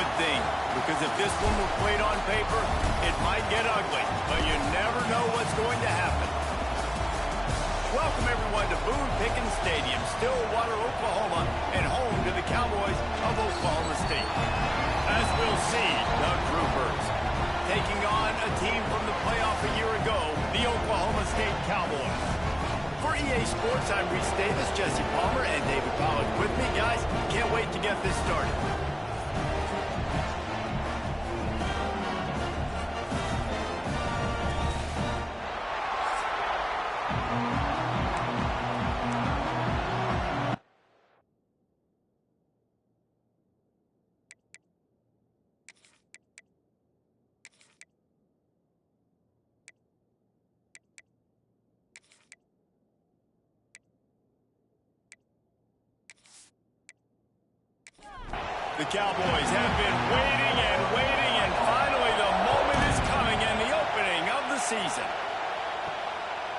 good thing, because if this one were played on paper, it might get ugly, but you never know what's going to happen. Welcome, everyone, to Boone Pickens Stadium, Stillwater, Oklahoma, and home to the Cowboys of Oklahoma State. As we'll see, the Troopers taking on a team from the playoff a year ago, the Oklahoma State Cowboys. For EA Sports, I'm Reese Davis, Jesse Palmer, and David Pollack with me. Guys, can't wait to get this started. The Cowboys have been waiting, and finally the moment is coming, and the opening of the season.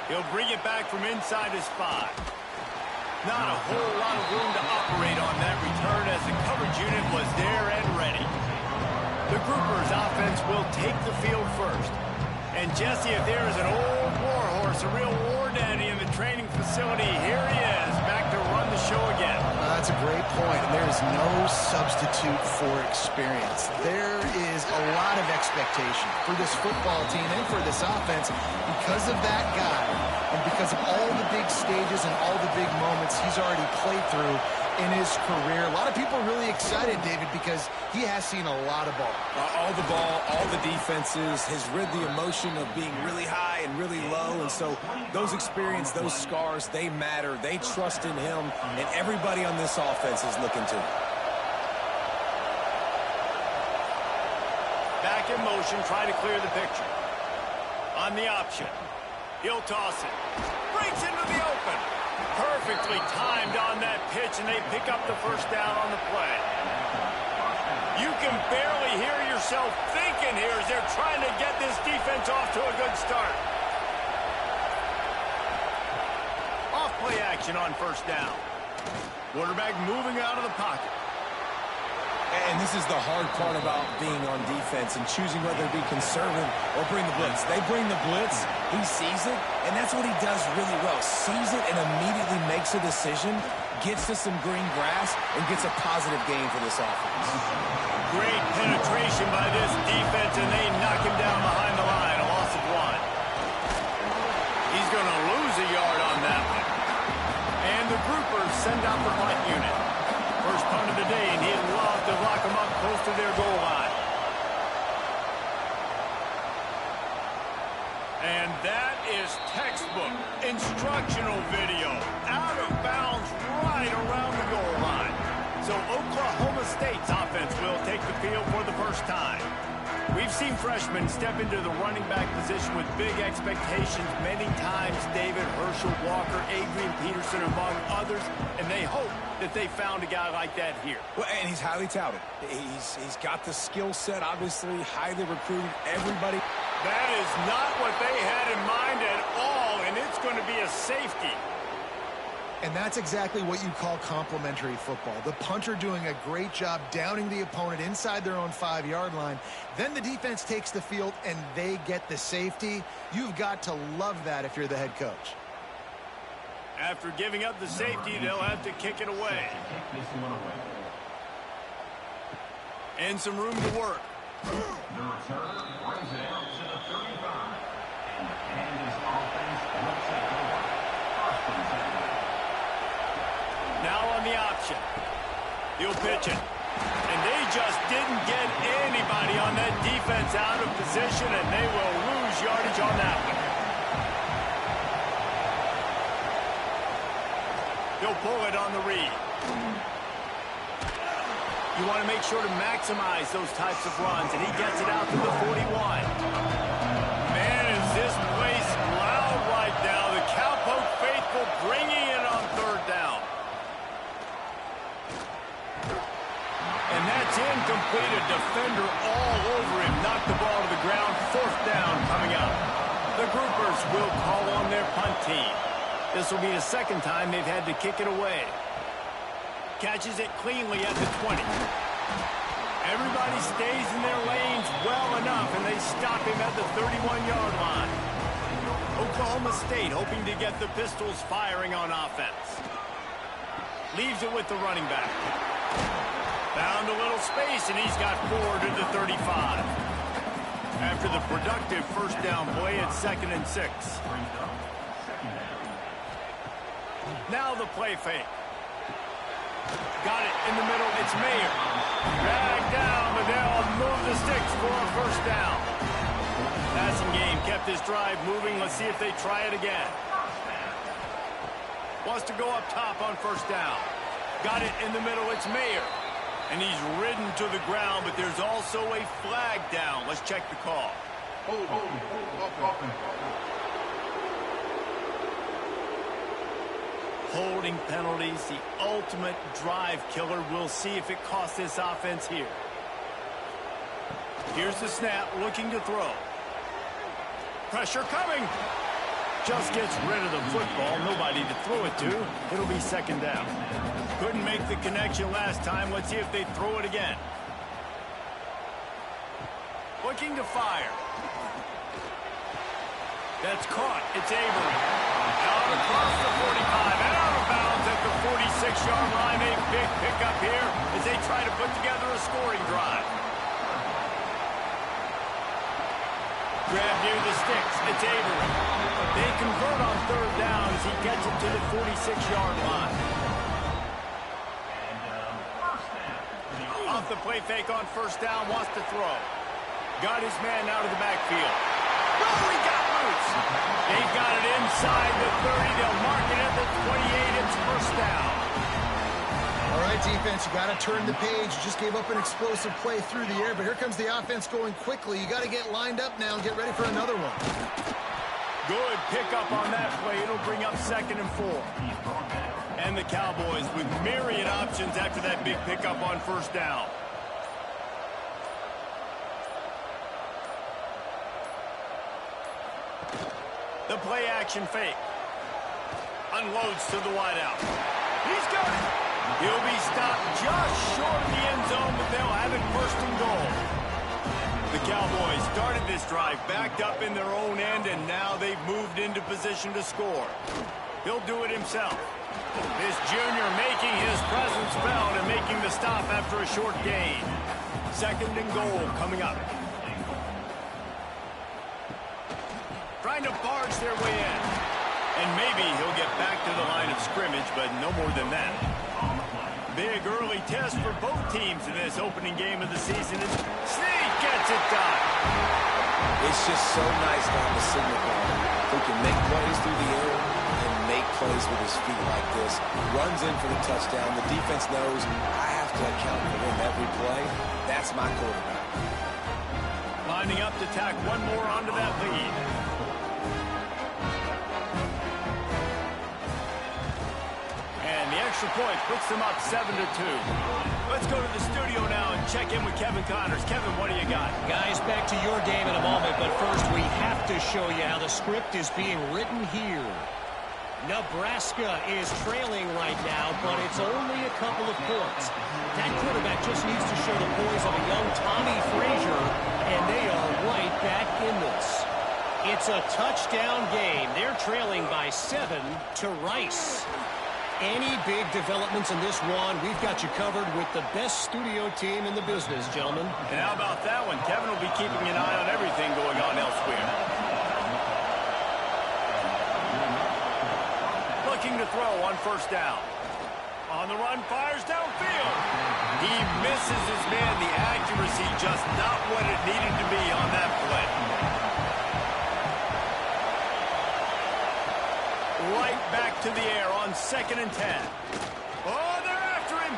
He'll bring it back from inside his 5. Not a whole lot of room to operate on that return, as the coverage unit was there and ready. The Groupers offense will take the field first. And Jesse, if there is an old war horse, a real war daddy in the training facility, here he is, back to run the show again. That's a great point, and there is no substitute for experience. There is a lot of expectation for this football team and for this offense because of that guy and because of all the big stages and all the big moments he's already played through in his career. A lot of people are really excited, David, because he has seen a lot of ball. All the ball, all the defenses, has rid the emotion of being really high and really low, and so those experience, those scars, they matter. They trust in him, and everybody on this offense is looking to him. Back in motion, try to clear the picture. On the option, he'll toss it. Breaks into the open. Perfectly timed on that pitch, and they pick up the first down on the play. You can barely hear yourself thinking here as they're trying to get this defense off to a good start. Off play action on first down. Quarterback moving out of the pocket. And this is the hard part about being on defense and choosing whether to be conservative or bring the blitz. They bring the blitz, he sees it, and that's what he does really well. Sees it and immediately makes a decision, gets to some green grass, and gets a positive gain for this offense. Great penetration by this defense, and they knock him down behind the line, a loss of 1. He's going to lose a yard on that one. And the Groupers send out the punt unit. First punt of the day, and he'd love to lock them up close to their goal line. And that is textbook instructional video. Out of bounds right around the goal line. So Oklahoma State's offense will take the field for the first time. We've seen freshmen step into the running back position with big expectations many times. David, Herschel, Walker, Adrian Peterson, among others, and they hope that they found a guy like that here. Well, and he's highly touted. He's got the skill set, obviously, highly recruited. Everybody. That is not what they had in mind at all, and it's going to be a safety. And that's exactly what you call complementary football. The punter doing a great job downing the opponent inside their own 5-yard line. Then the defense takes the field and they get the safety. You've got to love that if you're the head coach. After giving up the safety, they'll have to kick it away. And some room to work. The return brings it out to the 35. And the Kansas offense looks it over. First and 10. Now on the option. He'll pitch it. And they just didn't get anybody on that defense out of position, and they will lose yardage on that one. He'll pull it on the read. You want to make sure to maximize those types of runs, and he gets it out to the 41. Man, is this place loud right now. The Cowpoke faithful bringing it on third down. And that's incomplete. A defender all over him. Knocked the ball to the ground. Fourth down coming up. The Groupers will call on their punt team. This will be the second time they've had to kick it away. Catches it cleanly at the 20. Everybody stays in their lanes well enough, and they stop him at the 31-yard line. Oklahoma State hoping to get the Pistols firing on offense. Leaves it with the running back. Found a little space, and he's got 4 to the 35. After the productive first down play, it's 2nd and 6. Now the play fake. Got it in the middle. It's Mayer. Dragged down, but they'll move the sticks for a first down. Passing game kept this drive moving. Let's see if they try it again. Wants to go up top on first down. Got it in the middle. It's Mayer. And he's ridden to the ground, but there's also a flag down. Let's check the call. Holding penalties, the ultimate drive killer. We'll see if it costs this offense here. Here's the snap, looking to throw. Pressure coming. Just gets rid of the football. Nobody to throw it to. It'll be 2nd down. Couldn't make the connection last time. Let's see if they throw it again. Looking to fire. That's caught. It's Avery. Out across the 45 and out of bounds at the 46-yard line. A big pickup here as they try to put together a scoring drive. Grab near the sticks. It's Avery. They convert on 3rd down as he gets it to the 46-yard line. Off the play fake on first down, wants to throw. Got his man out of the backfield. Oh, he got loose. They've got it inside the 30. They'll mark it at the 28. It's first down. All right, defense, you got to turn the page. You just gave up an explosive play through the air, but here comes the offense going quickly. You got to get lined up now and get ready for another one. Good pickup on that play. It'll bring up 2nd and 4. And the Cowboys with myriad options after that big pickup on first down. The play action fake. Unloads to the wideout. He's got it. He'll be stopped just short of the end zone, but they'll have it 1st and goal. The Cowboys started this drive backed up in their own end, and now they've moved into position to score. He'll do it himself. This junior making his presence felt and making the stop after a short gain. 2nd and goal coming up. Trying to barge their way in. And maybe he'll get back to the line of scrimmage, but no more than that. Big early test for both teams in this opening game of the season. And Sneak gets it done. It's just so nice to have a signal guard who can make plays through the air and make plays with his feet like this. Runs in for the touchdown. The defense knows I have to account for him every play. That's my quarterback. Lining up to tack one more onto that lead. And the extra point puts them up 7-2. Let's go to the studio now and check in with Kevin Connors. Kevin, what do you got? Guys, back to your game in a moment, but first we have to show you how the script is being written here. Nebraska is trailing right now, but it's only a couple of points. That quarterback just needs to show the poise of a young Tommy Frazier, and they are right back in this. It's a touchdown game. They're trailing by 7 to Rice. Any big developments in this one, we've got you covered with the best studio team in the business, gentlemen. And how about that one? Kevin will be keeping an eye on everything going on elsewhere. Looking to throw on first down. On the run, fires downfield. He misses his man. The accuracy just not what it needed to be on that play. Right back to the air on 2nd and 10. Oh, they're after him.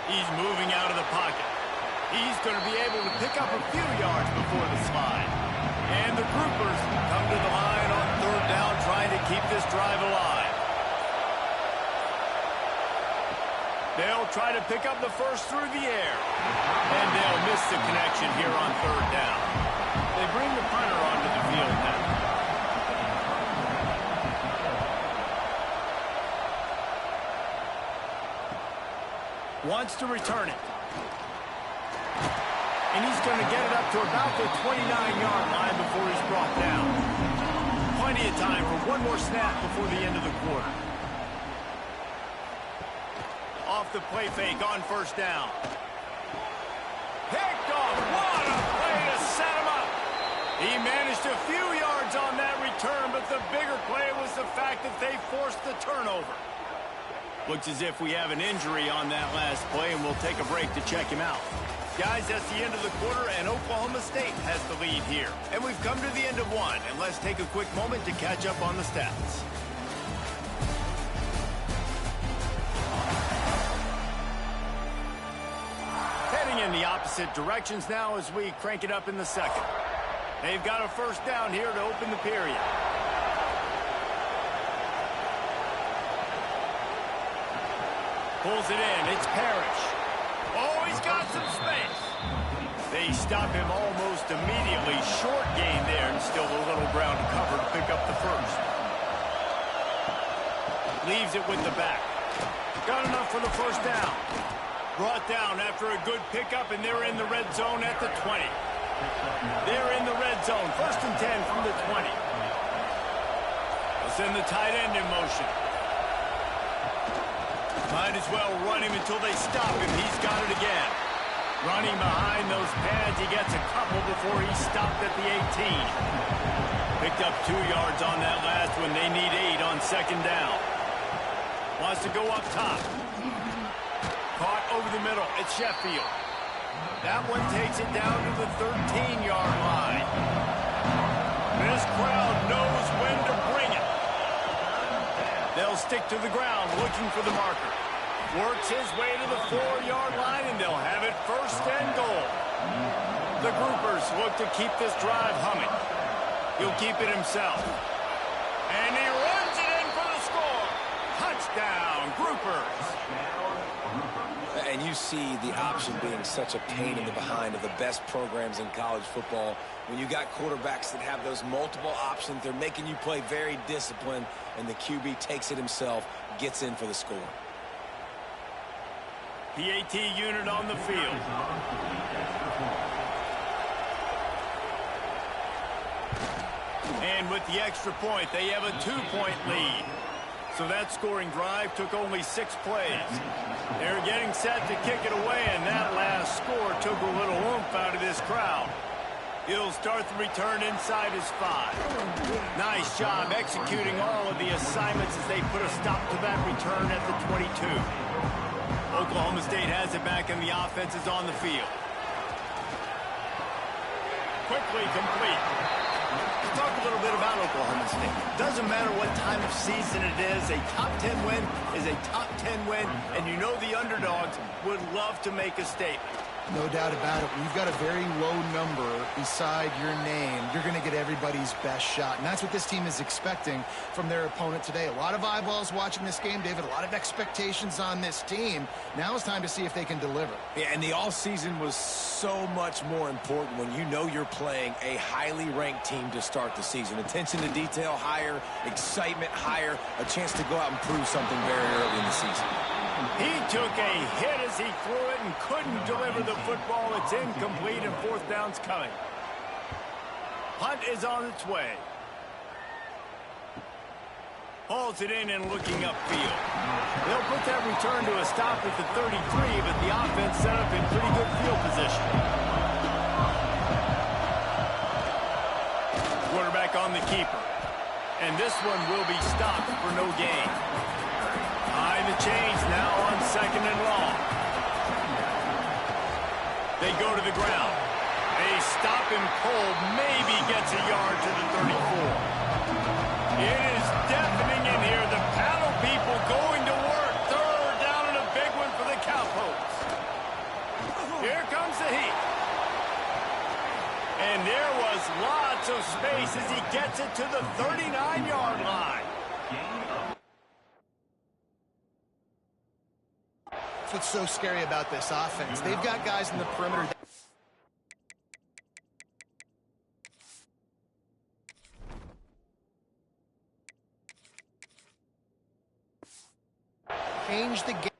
He's moving out of the pocket. He's going to be able to pick up a few yards before the slide. And the groupers come to the line on 3rd down, trying to keep this drive alive. They'll try to pick up the first through the air. And they'll miss the connection here on 3rd down. They bring the punter onto the field now. Wants to return it. And he's going to get it up to about the 29-yard line before he's brought down. Plenty of time for one more snap before the end of the quarter. Off the play fake on first down. Picked off. What a play to set him up. He managed a few yards on that return, but the bigger play was the fact that they forced the turnover. Looks as if we have an injury on that last play, and we'll take a break to check him out. Guys, that's the end of the quarter, and Oklahoma State has the lead here. And we've come to the end of one, and let's take a quick moment to catch up on the stats. Heading in the opposite directions now as we crank it up in the second. They've got a first down here to open the period. Pulls it in. It's Parrish. Oh, he's got some space. They stop him almost immediately. Short gain there, and still a little ground to cover to pick up the first. Leaves it with the back. Got enough for the first down. Brought down after a good pickup, and they're in the red zone at the 20. They're in the red zone. First and 10 from the 20. They'll send the tight end in motion. Might as well run him until they stop him. He's got it again. Running behind those pads, he gets a couple before he stopped at the 18. Picked up 2 yards on that last one. They need 8 on second down. Wants to go up top. Caught over the middle. It's Sheffield. That one takes it down to the 13-yard line. This crowd knows when to bring it. They'll stick to the ground looking for the marker. Works his way to the 4-yard line, and they'll have it first and goal. The Groupers look to keep this drive humming. He'll keep it himself. And he runs it in for the score. Touchdown, Groupers. And you see the option being such a pain in the behind of the best programs in college football. When you got quarterbacks that have those multiple options, they're making you play very disciplined, and the QB takes it himself, gets in for the score. PAT unit on the field. And with the extra point, they have a 2-point lead. So that scoring drive took only 6 plays. They're getting set to kick it away, and that last score took a little oomph out of this crowd. He'll start the return inside his 5. Nice job executing all of the assignments as they put a stop to that return at the 22. Oklahoma State has it back, and the offense is on the field. Quickly complete. Let's talk a little bit about Oklahoma State. Doesn't matter what time of season it is, a top 10 win is a top 10 win, and you know the underdogs would love to make a statement. No doubt about it. When you've got a very low number beside your name, you're going to get everybody's best shot. And that's what this team is expecting from their opponent today. A lot of eyeballs watching this game, David. A lot of expectations on this team. Now it's time to see if they can deliver. Yeah, and the offseason was so much more important when you know you're playing a highly ranked team to start the season. Attention to detail higher, excitement higher, a chance to go out and prove something very early in the season. He took a hit as he threw it and couldn't deliver the football. It's incomplete, and 4th down's coming. Punt is on its way. Hauls it in and looking upfield. They'll put that return to a stop at the 33, but the offense set up in pretty good field position. Quarterback on the keeper. And this one will be stopped for no gain. Behind the chains now on 2nd and long. They go to the ground. They stop him cold. Maybe gets a yard to the 34. It is deafening in here. The paddle people going to work. 3rd down and a big one for the Cowpokes. Here comes the heat. And there was lots of space as he gets it to the 39-yard line. That's what's so scary about this offense. They've got guys in the perimeter. Change the game.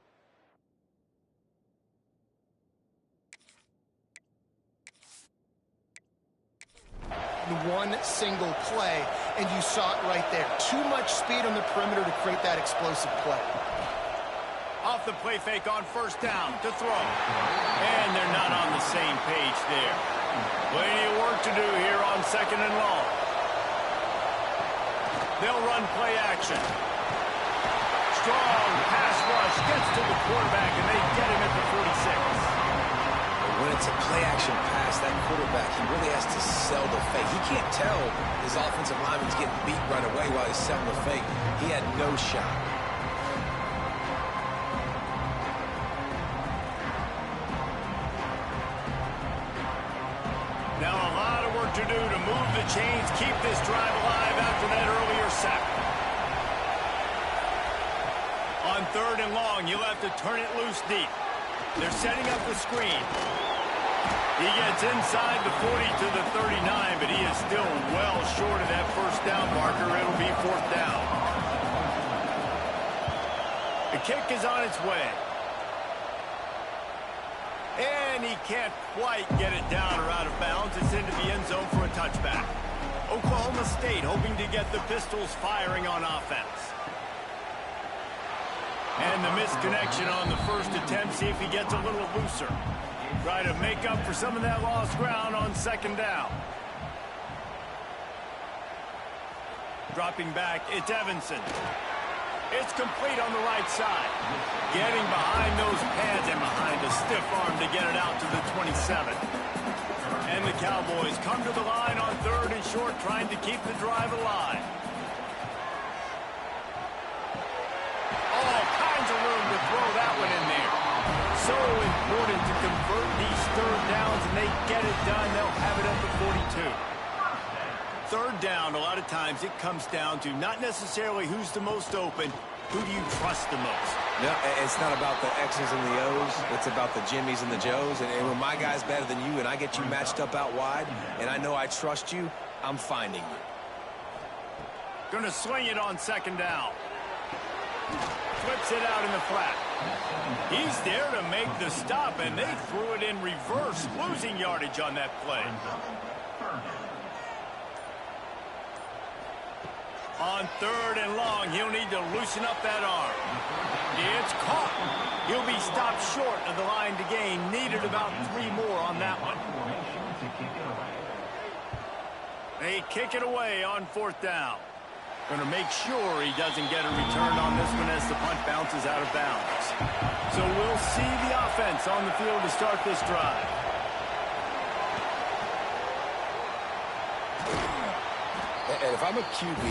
one single play, and you saw it right there. Too much speed on the perimeter to create that explosive play. Off the play fake on first down to throw. And they're not on the same page there. Plenty of work to do here on second and long. They'll run play action. Strong pass rush gets to the quarterback, and they get him at the 46. When it's a play-action pass, that quarterback, he really has to sell the fake. He can't tell his offensive lineman's getting beat right away while he's selling the fake. He had no shot. Now a lot of work to do to move the chains, keep this drive alive after that earlier sack. On third and long, you'll have to turn it loose deep. They're setting up the screen. He gets inside the 40 to the 39, but he is still well short of that first down marker. It'll be fourth down. The kick is on its way. And he can't quite get it down or out of bounds. It's into the end zone for a touchback. Oklahoma State hoping to get the Pistols firing on offense. And the misconnection on the first attempt. See if he gets a little looser. Try to make up for some of that lost ground on second down. Dropping back, it's Evanson. It's complete on the right side. Getting behind those pads and behind a stiff arm to get it out to the 27. And the Cowboys come to the line on third and short, trying to keep the drive alive. All kinds of room to throw that one in there. So important to convert these third downs, and they get it done. They'll have it at the 42. Third down, a lot of times it comes down to not necessarily who's the most open, who do you trust the most? No, it's not about the X's and the O's. It's about the Jimmies and the Joes. And when my guy's better than you and I get you matched up out wide, and I know I trust you, I'm finding you. Gonna swing it on second down. Flips it out in the flat. He's there to make the stop, and they threw it in reverse, losing yardage on that play. On third and long, he'll need to loosen up that arm. It's caught. He'll be stopped short of the line to gain. Needed about 3 more on that one. They kick it away on fourth down. Going to make sure he doesn't get a return on this one as the punt bounces out of bounds. So we'll see the offense on the field to start this drive. And if I'm a QB,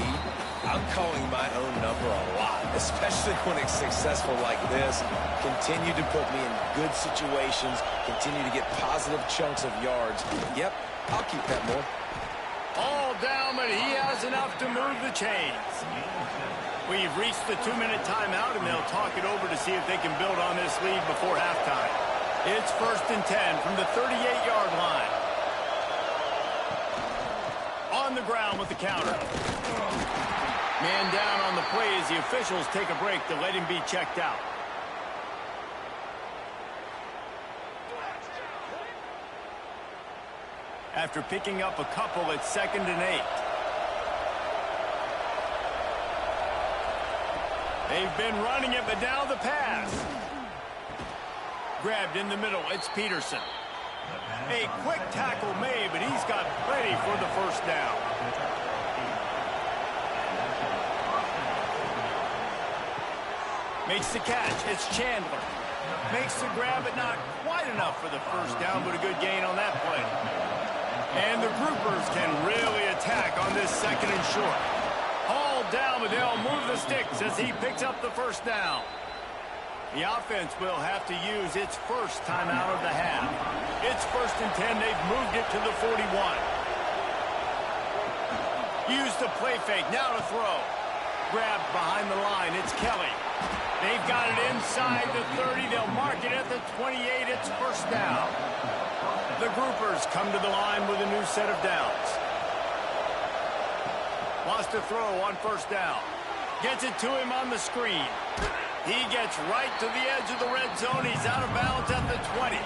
I'm calling my own number a lot, especially when it's successful like this. Continue to put me in good situations, continue to get positive chunks of yards. Yep, I'll keep that more. All down, but he has enough to move the chains. We've reached the 2-minute timeout, and they'll talk it over to see if they can build on this lead before halftime. It's first and 10 from the 38-yard line. On the ground with the counter. Man down on the play as the officials take a break to let him be checked out. After picking up a couple at 2nd and 8. They've been running it, but now the pass. Grabbed in the middle, it's Peterson. A quick tackle made, but he's got plenty for the first down. Makes the catch, it's Chandler. Makes the grab, but not quite enough for the first down, but a good gain on that play. And the groupers can really attack on this 2nd and short. Hauled down, but they'll move the sticks as he picks up the first down. The offense will have to use its first timeout of the half. It's first and 10. They've moved it to the 41. Use the play fake. Now to throw. Grabbed behind the line. It's Kelly. They've got it inside the 30. They'll mark it at the 28. It's first down. The groupers come to the line with a new set of downs. Wants to throw on first down. Gets it to him on the screen. He gets right to the edge of the red zone. He's out of bounds at the 20.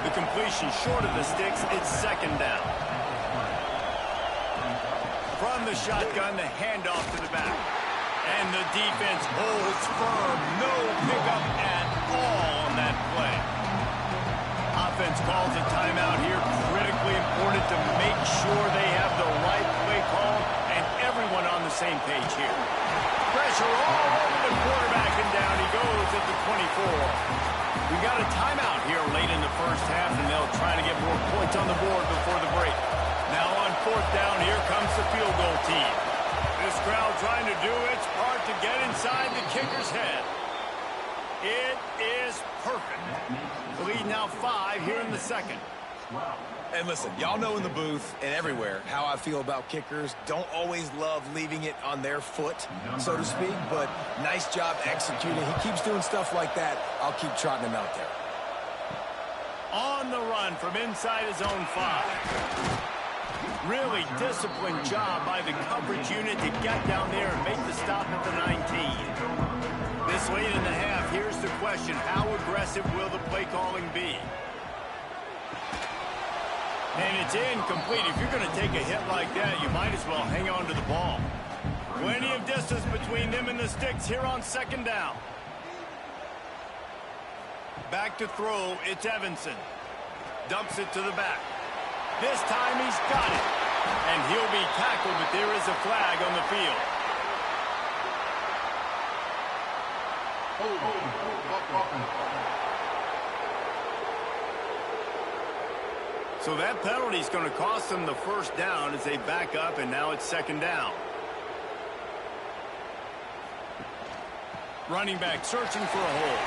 The completion short of the sticks. It's 2nd down. From the shotgun, the handoff to the back. And the defense holds firm. No pickup at all on that play. Offense calls a timeout here. Critically important to make sure they have the right play call and everyone on the same page here. Pressure all over the quarterback, and down he goes at the 24. We got a timeout here late in the first half, and they'll try to get more points on the board before the break. Now on fourth down, here comes the field goal team. This crowd trying to do its part to get inside the kicker's head. It is perfect. The lead now 5 here in the second. And listen, y'all know in the booth and everywhere how I feel about kickers. Don't always love leaving it on their foot, so to speak, but nice job executing. He keeps doing stuff like that. I'll keep trotting him out there. On the run from inside his own 5. Really disciplined job by the coverage unit to get down there and make the stop at the 19. This late in the half, here's the question. How aggressive will the play calling be? And it's incomplete. If you're going to take a hit like that, you might as well hang on to the ball. Plenty of distance between them and the sticks here on second down. Back to throw, it's Evanson. Dumps it to the back. This time he's got it. And he'll be tackled, but there is a flag on the field. So that penalty is going to cost them the first down as they back up, and now it's second down. Running back searching for a hole.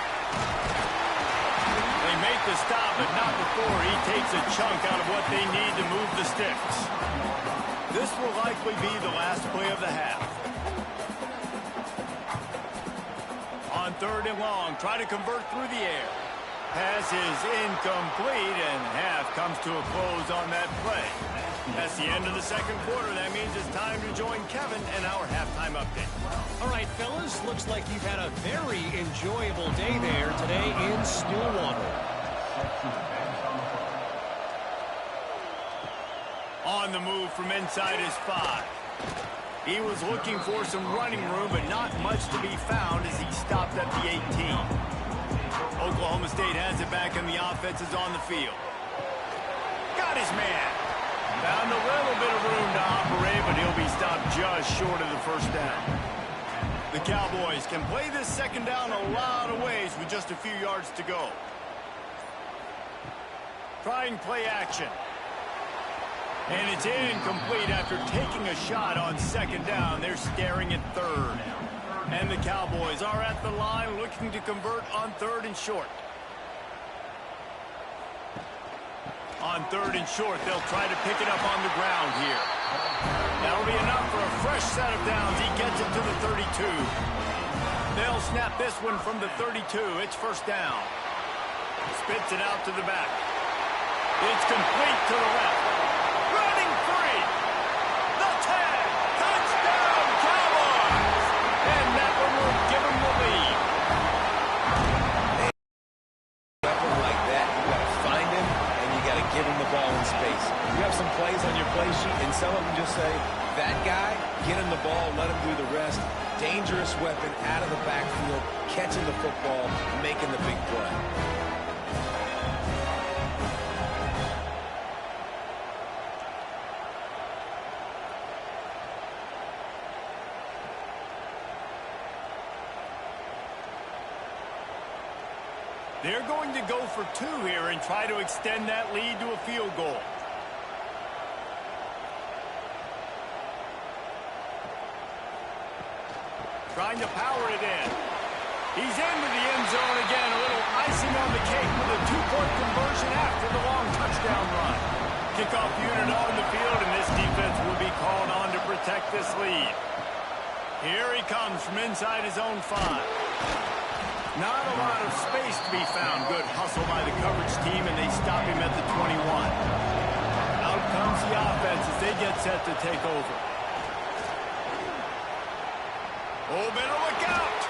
They make the stop, but not before he takes a chunk out of what they need to move the sticks. This will likely be the last play of the half. On third and long, try to convert through the air. Pass is incomplete, and half comes to a close on that play. That's the end of the second quarter. That means it's time to join Kevin and our halftime update. All right, fellas, looks like you've had a very enjoyable day there today in Stillwater. On the move from inside his 5. He was looking for some running room, but not much to be found as he stopped at the 18. Oklahoma State has it back, and the offense is on the field. Got his man. Found a little bit of room to operate, but he'll be stopped just short of the first down. The Cowboys can play this second down a lot of ways with just a few yards to go. Trying play action. And it's incomplete after taking a shot on second down. They're staring at third. And the Cowboys are at the line looking to convert on third and short. On third and short, they'll try to pick it up on the ground here. That'll be enough for a fresh set of downs. He gets it to the 32. They'll snap this one from the 32. It's first down. Spits it out to the back. It's complete to the left. Running free. The 10. Touchdown, Cowboys. And that one will give them the lead. Like that, you got to find him, and you got to give him the ball in space. You have some plays on your play sheet, and some of them just say, that guy, get him the ball, let him do the rest. Dangerous weapon out of the backfield, catching the football, making the big play. They're going to go for 2 here and try to extend that lead to a field goal. Trying to power it in. He's into the end zone again. A little icing on the cake with a 2-point conversion after the long touchdown run. Kickoff unit on the field, and this defense will be called on to protect this lead. Here he comes from inside his own 5. Not a lot of space to be found. Good hustle by the coverage team, and they stop him at the 21. Out comes the offense as they get set to take over. Oh, better look out.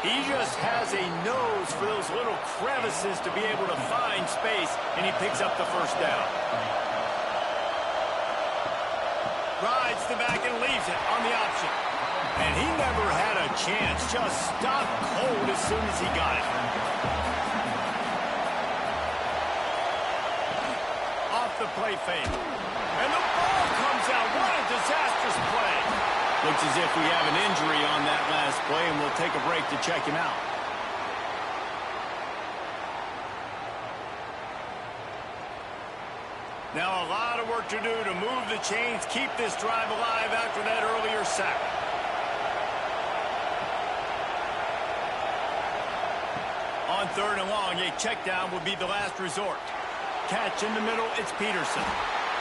He just has a nose for those little crevices to be able to find space, and he picks up the first down. Rides the back and leaves it on the option. And he never had a chance. Just stopped cold as soon as he got it. Off the play fake. And the ball comes out. What a disastrous play. Looks as if we have an injury on that last play, and we'll take a break to check him out. Now a lot of work to do to move the chains, keep this drive alive after that earlier sack. On 3rd and long, a check down would be the last resort. Catch in the middle, it's Peterson.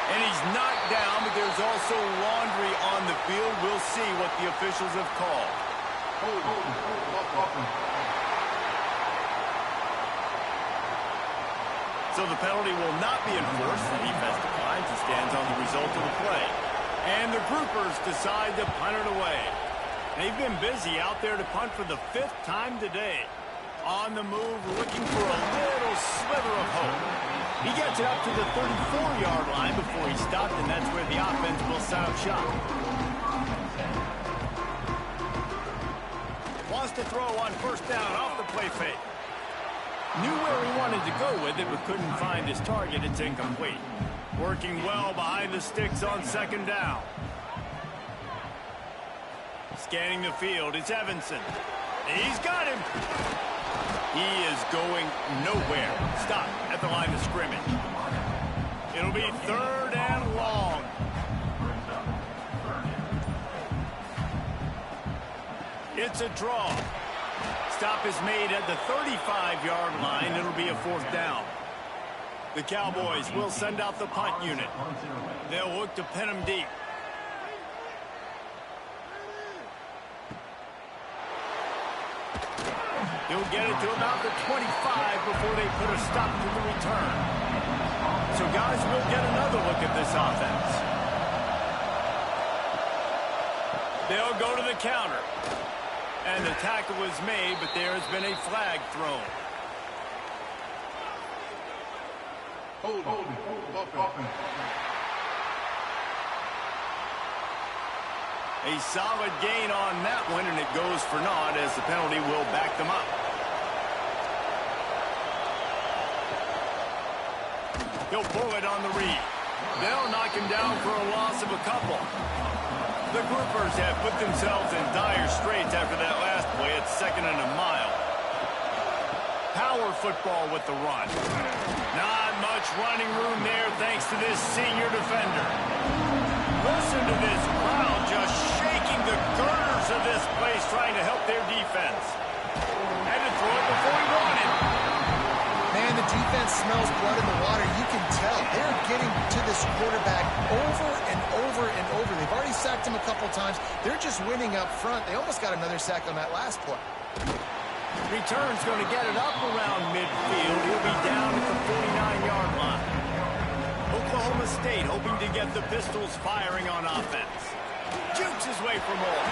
And he's knocked down, but there's also laundry on the field. We'll see what the officials have called. So the penalty will not be enforced. The defense declines and stands on the result of the play. And the groupers decide to punt it away. They've been busy out there to punt for the 5th time today. On the move, looking for a little sliver of hope. He gets it up to the 34-yard line before he stopped, and that's where the offense will set up shop. Wants to throw on 1st down off the play fake. Knew where he wanted to go with it, but couldn't find his target. It's incomplete. Working well behind the sticks on 2nd down. Scanning the field, it's Evanson. He's got him. He is going nowhere. Stop at the line of scrimmage. It'll be 3rd and long. It's a draw. Stop is made at the 35-yard line. It'll be a 4th down. The Cowboys will send out the punt unit. They'll look to pin him deep. He'll get it to about the 25 before they put a stop to the return. So guys, we'll get another look at this offense. They'll go to the counter. And the tackle was made, but there has been a flag thrown. A solid gain on that one, and it goes for naught as the penalty will back them up. He'll pull it on the read. They'll knock him down for a loss of a couple. The groupers have put themselves in dire straits after that last play. It's 2nd and a mile. Power football with the run. Not much running room there thanks to this senior defender. Listen to this crowd just shaking the girders of this place trying to help their defense. Had to throw it before he wanted. Man, the defense smells blood in the water. You can tell. They're getting to this quarterback over and over and over. They've already sacked him a couple times. They're just winning up front. They almost got another sack on that last play. Return's going to get it up around midfield. He'll be down at the 49-yard line. Oklahoma State hoping to get the Pistols firing on offense. Jukes his way for more.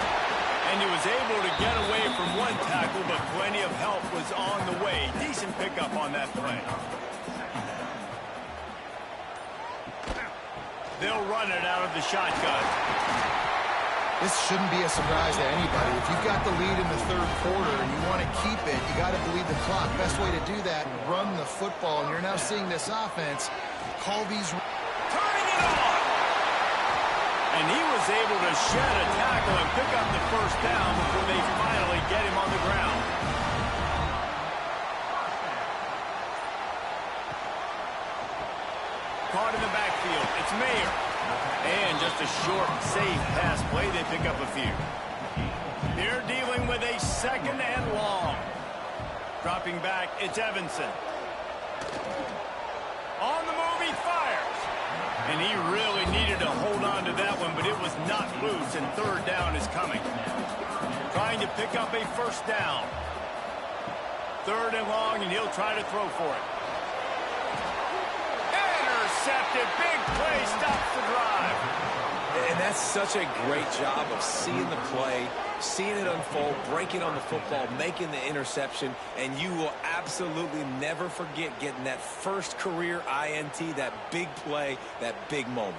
And he was able to get away from one tackle, but plenty of help was on the way. Decent pickup on that play. They'll run it out of the shotgun. This shouldn't be a surprise to anybody. If you've got the lead in the 3rd quarter and you want to keep it, you got to bleed the clock. Best way to do that, run the football. And you're now seeing this offense call these... Turning it on! And he was able to shed a tackle and pick up the 1st down before they finally get him on the ground. Caught in the backfield. It's Mayer. And just a short, safe pass play. They pick up a few. They're dealing with a 2nd and long. Dropping back, it's Evanson. On the move, he fires. And he really needed to hold on to that one, but it was not loose, and 3rd down is coming. Trying to pick up a 1st down. 3rd and long, and he'll try to throw for it. Intercepted. Big play. Stops the drive. And that's such a great job of seeing the play, seeing it unfold, breaking on the football, making the interception, and you will absolutely never forget getting that first career INT, that big play, that big moment.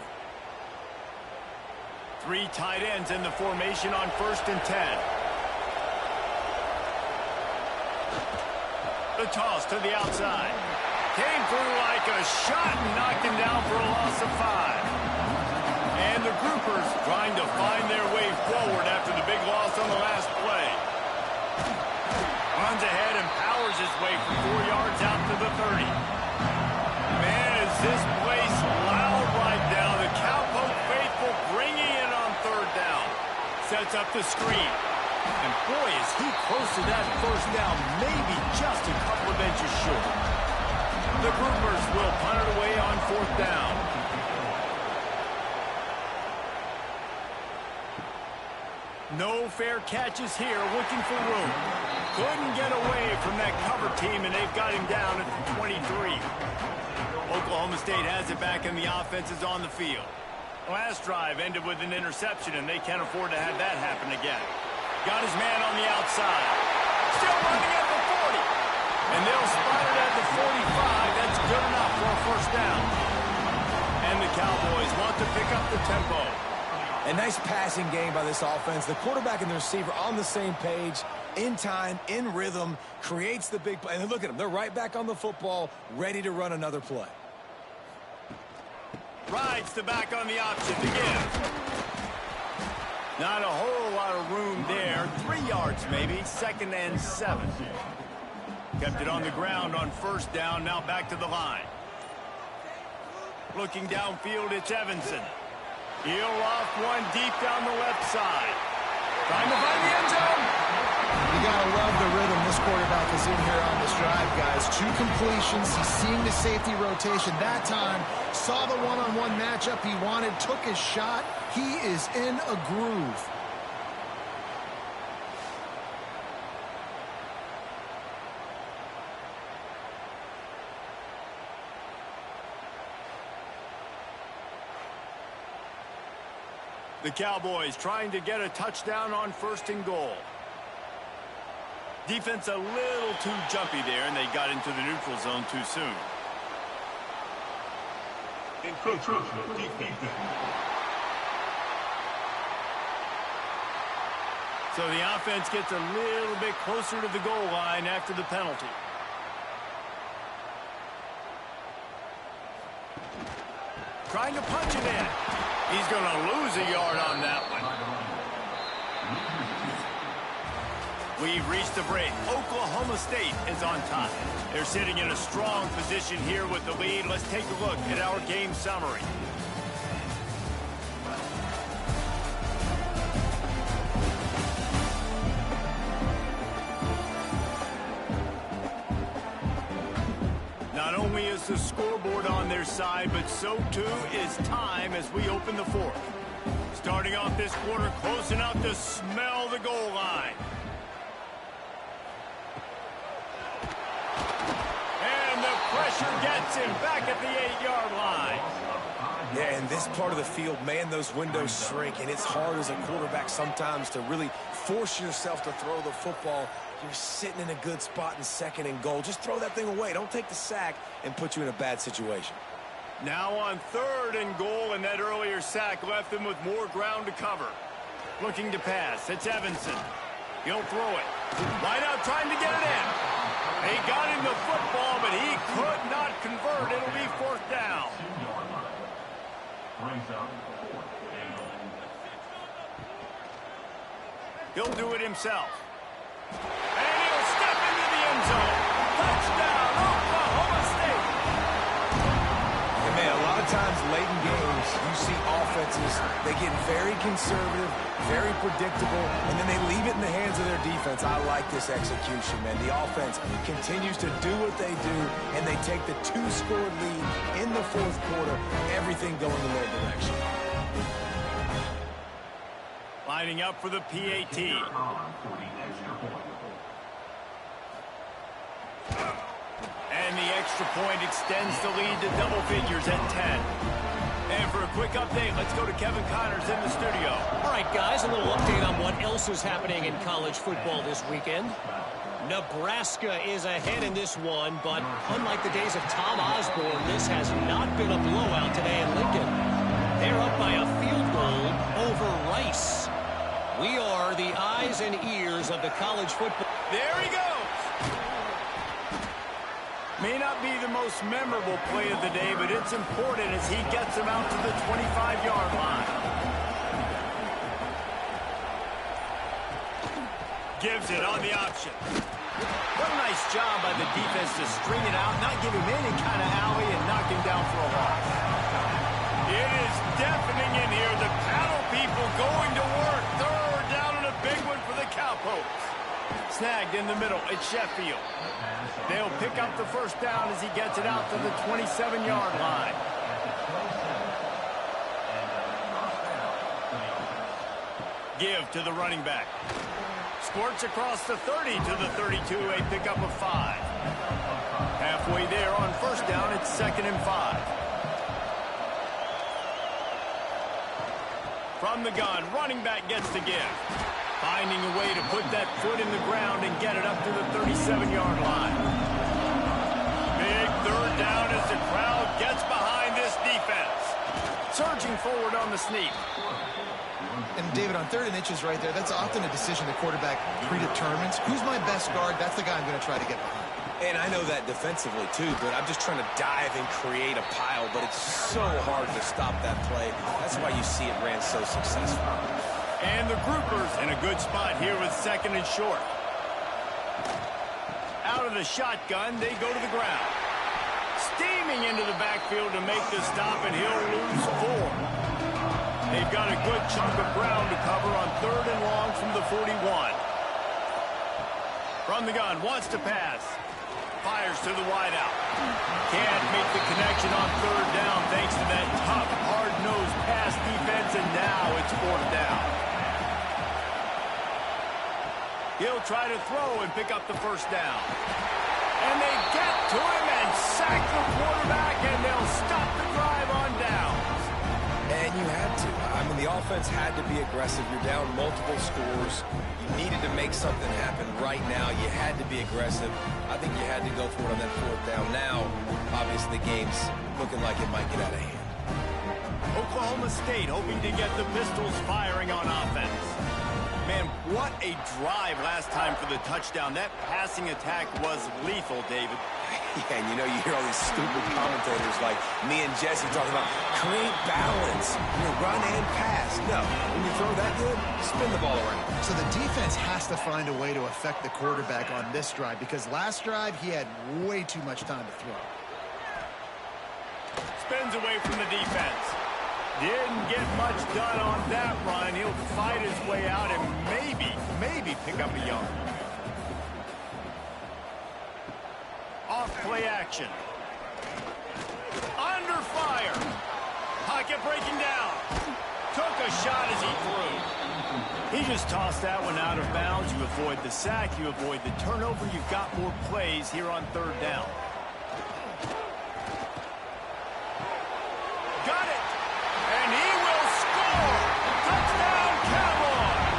Three tight ends in the formation on 1st and 10. The toss to the outside. Came through like a shot and knocked him down for a loss of 5. And the groupers trying to find their way forward after the big loss on the last play. Runs ahead and powers his way for 4 yards out to the 30. Man, is this place loud right now. The Cowpoke faithful bringing it on 3rd down. Sets up the screen. And boy, is he close to that 1st down, maybe just a couple of inches short. The groupers will punt it away on 4th down. No fair catches here, looking for room. Couldn't get away from that cover team, and they've got him down at the 23. Oklahoma State has it back, and the offense is on the field. Last drive ended with an interception, and they can't afford to have that happen again. Got his man on the outside. Still running at the 40. And they'll spot it at the 45. That's good enough for a 1st down. And the Cowboys want to pick up the tempo. A nice passing game by this offense. The quarterback and the receiver on the same page, in time, in rhythm, creates the big play. And look at them. They're right back on the football, ready to run another play. Rides the back on the option to give. Not a whole lot of room there. 3 yards maybe. 2nd and 7. Kept it on the ground on 1st down. Now back to the line. Looking downfield, it's Evanson. He'll loft one deep down the left side. Trying to find the end zone. You gotta love the rhythm this quarterback is in here on this drive, guys. 2 completions. He's seeing the safety rotation. That time, saw the one-on-one matchup he wanted, took his shot. He is in a groove. The Cowboys trying to get a touchdown on 1st and goal. Defense a little too jumpy there, and they got into the neutral zone too soon. So the offense gets a little bit closer to the goal line after the penalty. Trying to punch it in. He's going to lose a yard on that one. We've reached the break. Oklahoma State is on top. They're sitting in a strong position here with the lead. Let's take a look at our game summary. Not only is the scoreboard on their side, but so too is time as we open the 4th. Starting off this quarter close enough to smell the goal line. And the pressure gets him back at the 8-yard line. Yeah, in this part of the field, man, those windows shrink, and it's hard as a quarterback sometimes to really force yourself to throw the football. You're sitting in a good spot in 2nd and goal. Just throw that thing away. Don't take the sack and put you in a bad situation. Now on 3rd and goal, and that earlier sack left them with more ground to cover. Looking to pass. It's Evanson. He'll throw it. Right out trying to get it in. They got him the football, but he could not convert. It'll be 4th down. He'll do it himself. And he'll step into the end zone. Touchdown, Oklahoma State. And man, a lot of times late in games, you see offenses, they get very conservative, very predictable, and then they leave it in the hands of their defense. I like this execution, man. The offense continues to do what they do, and they take the 2-score lead in the 4th quarter, everything going in their direction. Lining up for the PAT. And the extra point extends the lead to double figures at 10. And for a quick update, let's go to Kevin Connors in the studio. All right, guys, a little update on what else is happening in college football this weekend. Nebraska is ahead in this one, but unlike the days of Tom Osborne, this has not been a blowout today in Lincoln. They're up by a field goal over Rice. We are the eyes and ears of the college football. There he goes. May not be the most memorable play of the day, but it's important as he gets him out to the 25-yard line. Gives it on the option. What a nice job by the defense to string it out, not give him any kind of alley, and knock him down for a loss. It is deafening in here. The paddle people going to work. Third down and a big one for the Cowpokes. Snagged in the middle. It's Sheffield. They'll pick up the first down as he gets it out to the 27-yard line. Give to the running back. Squirts across the 30 to the 32, a pickup of 5. Halfway there on first down, it's 2nd and 5. From the gun, running back gets the give. Finding a way to put that foot in the ground and get it up to the 37-yard line. Big third down as the crowd gets behind this defense. Surging forward on the sneak. And David, on 3rd and inches right there, that's often a decision the quarterback predetermines. Who's my best guard? That's the guy I'm going to try to get behind. And I know that defensively, too, but I'm just trying to dive and create a pile, but it's so hard to stop that play. That's why you see it ran so successful. And the groupers in a good spot here with 2nd and short. Out of the shotgun, they go to the ground. Steaming into the backfield to make the stop, and he'll lose 4. They've got a good chunk of ground to cover on 3rd and long from the 41. From the gun, wants to pass. Fires to the wideout. Can't make the connection on 3rd down thanks to that tough, hard-nosed pass defense, and now it's 4th down. He'll try to throw and pick up the first down. And they get to him and sack the quarterback, and they'll stop the drive on downs. And you had to. I mean, the offense had to be aggressive. You're down multiple scores. You needed to make something happen right now. You had to be aggressive. I think you had to go for it on that 4th down. Now, obviously, the game's looking like it might get out of hand. Oklahoma State hoping to get the Pistols firing on offense. Man, what a drive last time for the touchdown. That passing attack was lethal, David. Yeah, and you know, you hear all these stupid commentators like me and Jesse talking about create balance, run and pass. No, when you throw that good, spin the ball around. So the defense has to find a way to affect the quarterback on this drive, because last drive he had way too much time to throw. Spins away from the defense. Didn't get much done on that run. He'll fight his way out and maybe pick up a yard. Off play action. Under fire. Pocket breaking down. Took a shot as he threw. He just tossed that one out of bounds. You avoid the sack. You avoid the turnover. You've got more plays here on 3rd down. Got it. And he will score. Touchdown, Cowboys.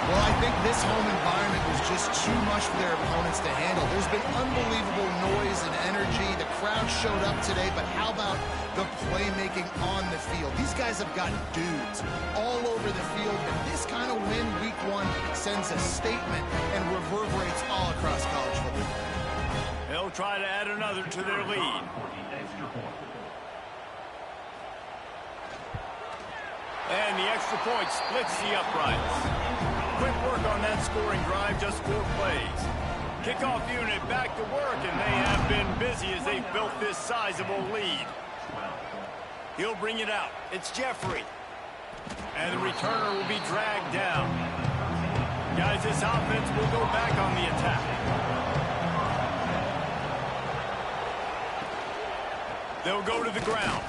Well, I think this home environment was just too much for their opponents to handle. There's been unbelievable noise and energy. The crowd showed up today, but how about the playmaking on the field? These guys have got dudes all over the field, and this kind of win week 1 sends a statement and reverberates all across college football. They'll try to add another to their lead. And the extra point splits the uprights. Quick work on that scoring drive, just 4 plays. Kickoff unit back to work, and they have been busy as they've built this sizable lead. He'll bring it out. It's Jeffrey. And the returner will be dragged down. Guys, this offense will go back on the attack. They'll go to the ground.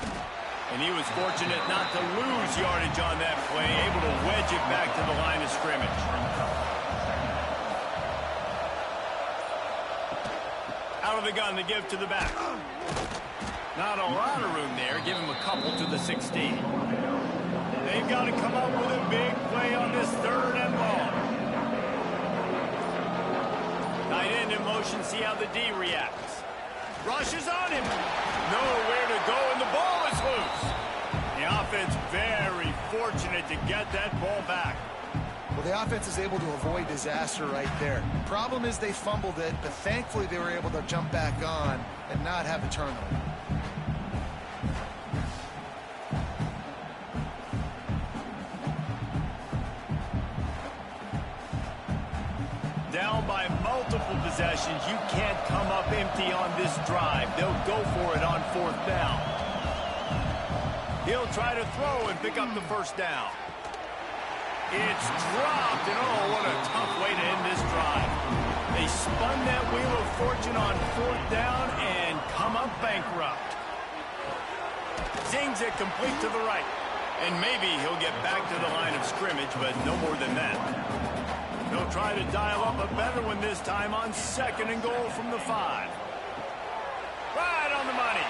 And he was fortunate not to lose yardage on that play, able to wedge it back to the line of scrimmage. Out of the gun, the give to the back. Not a lot of room there. Give him a couple to the 16. They've got to come up with a big play on this 3rd and long. Tight end in motion, see how the D reacts. Rushes on him. Nowhere to go, and the ball is loose. to get that ball back. Well, the offense is able to avoid disaster right there. Problem is they fumbled it, but thankfully they were able to jump back on and not have a turnover. Down by multiple possessions, you can't come up empty on this drive. They'll go for it on 4th down. He'll try to throw and pick up the first down. It's dropped, and oh, what a tough way to end this drive. They spun that wheel of fortune on 4th down and come up bankrupt. Zings it complete to the right. And maybe he'll get back to the line of scrimmage, but no more than that. They'll try to dial up a better one this time on 2nd and goal from the 5. Right on the money.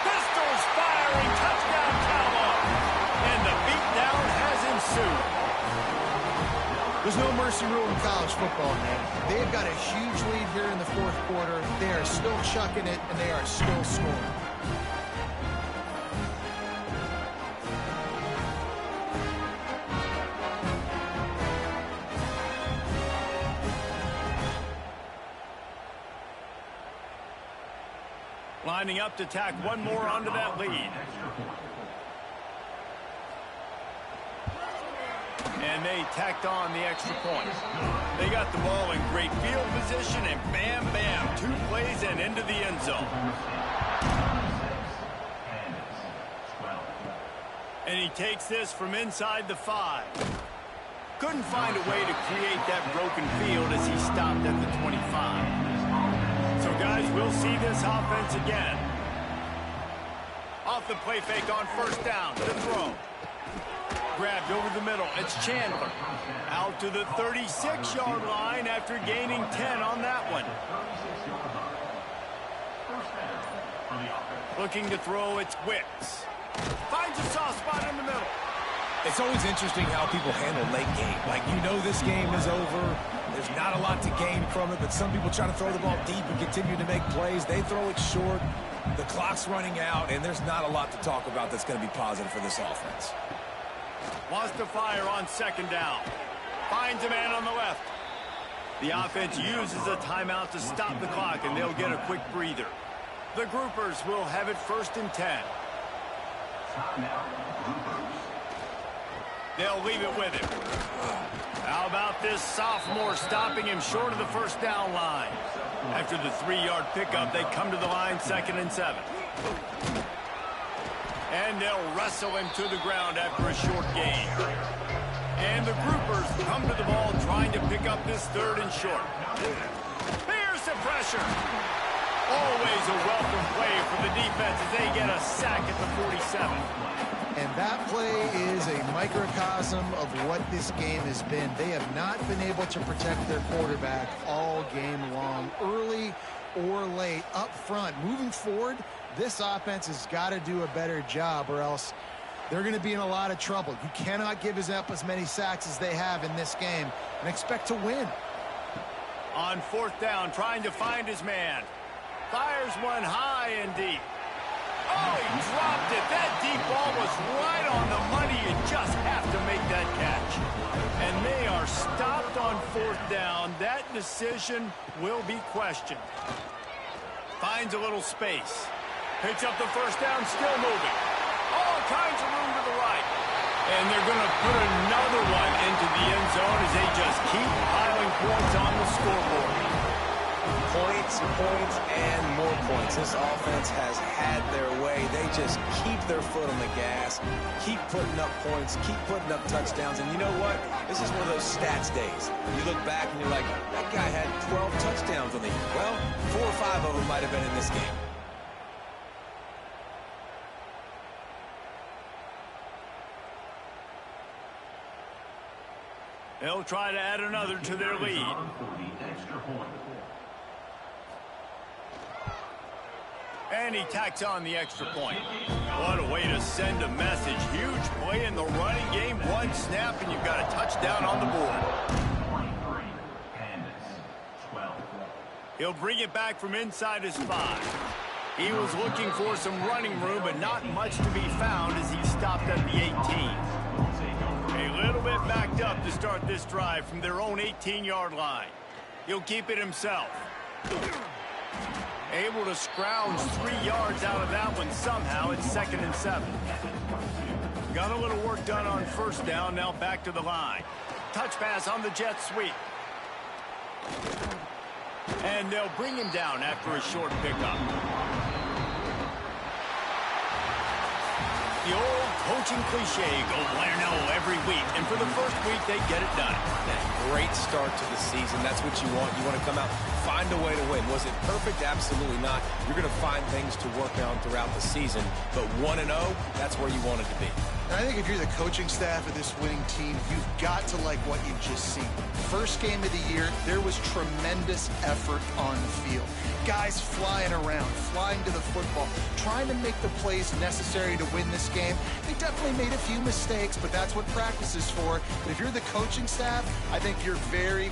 Pistols firing, touchdown Cowboys. And the beatdown has ensued. There's no mercy rule in college football, man. They've got a huge lead here in the 4th quarter. They are still chucking it, and they are still scoring. Lining up to tack one more onto that lead. And they tacked on the extra point. They got the ball in great field position, and bam, bam, 2 plays and into the end zone. And he takes this from inside the 5. Couldn't find a way to create that broken field as he stopped at the 25. So, guys, we'll see this offense again. Off the play fake on 1st down. The throw. Grabbed over the middle. It's Chandler. Out to the 36-yard line after gaining 10 on that one. Looking to throw, it's Wicks. Finds a soft spot in the middle. It's always interesting how people handle late game. Like, you know this game is over. There's not a lot to gain from it, but some people try to throw the ball deep and continue to make plays. They throw it short. The clock's running out, and there's not a lot to talk about that's going to be positive for this offense. Wants to fire on 2nd down. Finds a man on the left. The offense uses a timeout to stop the clock, and they'll get a quick breather. The groupers will have it 1st and 10. They'll leave it with him. How about this sophomore stopping him short of the 1st down line? After the 3-yard pickup, they come to the line 2nd and 7. And they'll wrestle him to the ground after a short gain. And the groupers come to the ball trying to pick up this 3rd and short. Here's the pressure. Always a welcome play for the defense as they get a sack at the 47. And that play is a microcosm of what this game has been. They have not been able to protect their quarterback all game long, early or late, up front. Moving forward, this offense has got to do a better job or else they're going to be in a lot of trouble. You cannot give up as many sacks as they have in this game and expect to win. On 4th down, trying to find his man. Fires one high and deep. Oh, he dropped it. That deep ball was right on the money. You just have to make that catch. And they are stopped on 4th down. That decision will be questioned. Finds a little space. Picks up the 1st down, still moving. All kinds of room to the right. And they're going to put another one into the end zone as they just keep piling points on the scoreboard. Points, points, and more points. This offense has had their way. They just keep their foot on the gas, keep putting up points, keep putting up touchdowns. And you know what? This is one of those stats days. You look back and you're like, that guy had 12 touchdowns on the year. Well, 4 or 5 of them might have been in this game. They'll try to add another to their lead. And he tacks on the extra point. What a way to send a message. Huge play in the running game. One snap, and you've got a touchdown on the board. He'll bring it back from inside his 5. He was looking for some running room, but not much to be found as he stopped at the 18. little bit backed up to start this drive from their own 18-yard line. He'll keep it himself. Able to scrounge 3 yards out of that one somehow. It's 2nd and 7. Got a little work done on first down. Now back to the line. Touch pass on the jet sweep. And they'll bring him down after a short pickup. The old coaching cliche, go win or no every week. And for the first week, they get it done. Great start to the season. That's what you want. You want to come out, find a way to win. Was it perfect? Absolutely not. You're going to find things to work on throughout the season. But 1-0, that's where you want it to be. And I think if you're the coaching staff of this winning team, you've got to like what you've just seen. First game of the year, there was tremendous effort on the field. Guys flying around, flying to the football, trying to make the plays necessary to win this game. They definitely made a few mistakes, but that's what practice is for. But if you're the coaching staff, I think you're very,